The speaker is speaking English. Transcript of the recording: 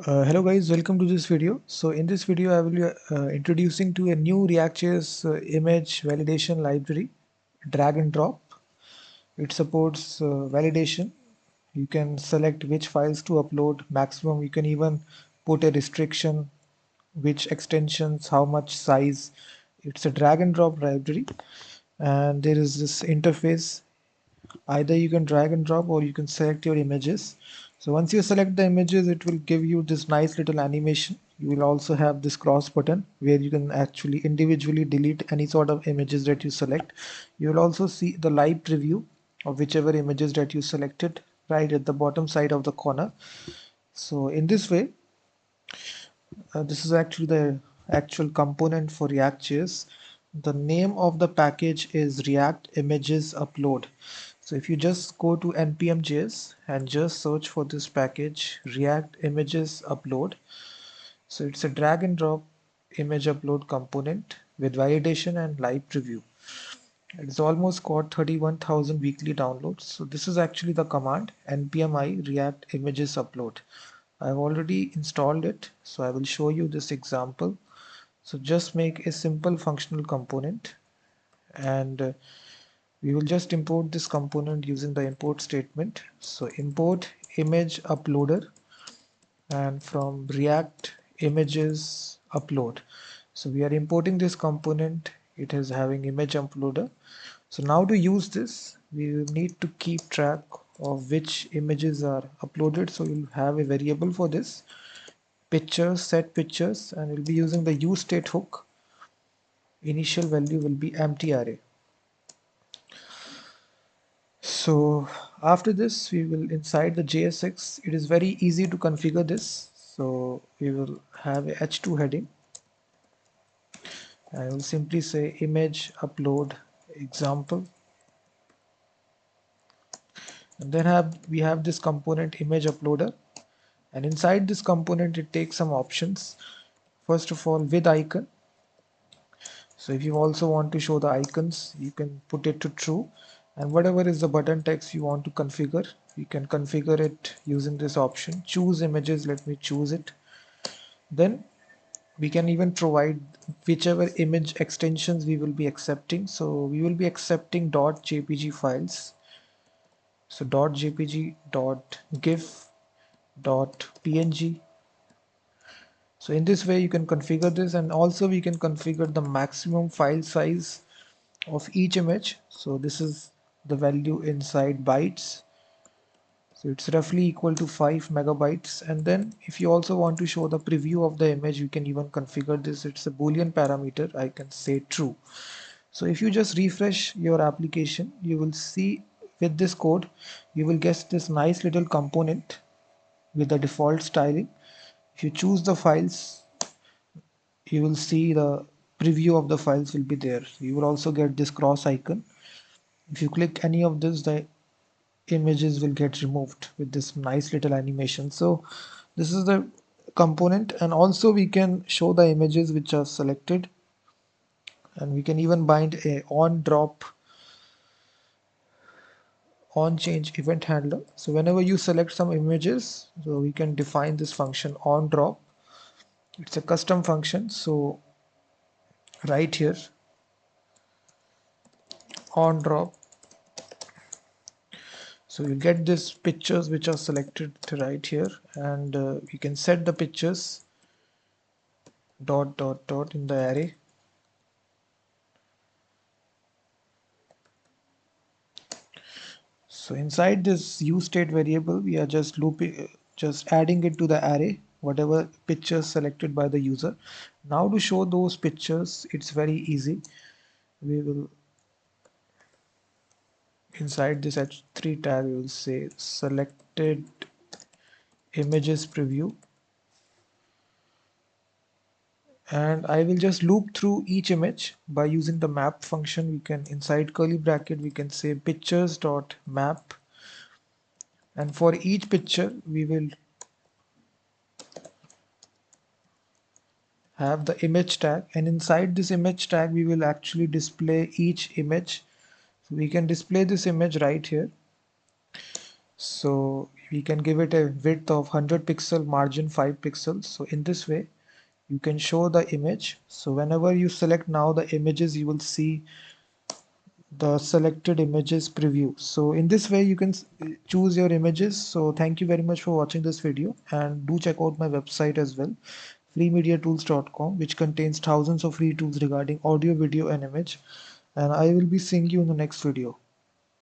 Hello guys, welcome to this video. So in this video I will be introducing to a new React.js image validation library, drag and drop. It supports validation. You can select which files to upload, maximum. You can even put a restriction, which extensions, how much size. It's a drag and drop library, and there is this interface. Either you can drag and drop or you can select your images. So once you select the images, it will give you this nice little animation. You will also have this cross button where you can actually individually delete any sort of images that you select. You will also see the live preview of whichever images that you selected right at the bottom side of the corner. So in this way, this is actually the actual component for React.js. The name of the package is React Images Upload. So if you just go to npm.js and just search for this package, React Images Upload. So it's a drag and drop image upload component with validation and live preview. It's almost got 31,000 weekly downloads. So this is actually the command npm I react images upload. I've already installed it, so I will show you this example. So just make a simple functional component, and we will just import this component using the import statement. So import image uploader, and from React images upload. So we are importing this component. It is having image uploader. So now to use this, we will need to keep track of which images are uploaded. So we'll have a variable for this, pictures, set pictures, and we'll be using the use state hook. Initial value will be empty array. So after this, we will inside the JSX. It is very easy to configure this. So we will have a h2 heading. I will simply say image upload example, and then we have this component image uploader, and inside this component it takes some options. First of all, with icon. So if you also want to show the icons, you can put it to true, and whatever is the button text you want to configure, you can configure it using this option. Choose images, let me choose it. Then we can even provide whichever image extensions we will be accepting. So we will be accepting .jpg files. So .jpg, .gif, .png. So in this way you can configure this, and also we can configure the maximum file size of each image. So this is the value inside bytes. So it's roughly equal to 5 megabytes. And then if you also want to show the preview of the image, you can even configure this. It's a Boolean parameter. I can say true. So if you just refresh your application, you will see with this code, you will get this nice little component with the default styling. If you choose the files, you will see the preview of the files will be there. You will also get this cross icon. If you click any of this, the images will get removed with this nice little animation. So this is the component, and also we can show the images which are selected, and we can even bind a on drop on change event handler. So whenever you select some images, so we can define this function on drop. It's a custom function. So right here, on drop, so you get this pictures which are selected right here, and we can set the pictures dot in the array. So inside this use state variable, we are just looping, just adding it to the array, whatever pictures selected by the user. Now to show those pictures, it's very easy. We will, inside this h3 tag, we will say selected images preview. And I will just loop through each image by using the map function. We can, inside curly bracket, we can say pictures dot map, and for each picture we will have the image tag, and inside this image tag we will actually display each image. So we can display this image right here. So we can give it a width of 100 pixel, margin 5 pixels. So in this way you can show the image. So whenever you select now the images, you will see the selected images preview. So in this way you can choose your images. So thank you very much for watching this video, and do check out my website as well, freemediatools.com, which contains thousands of free tools regarding audio, video and image. And I will be seeing you in the next video.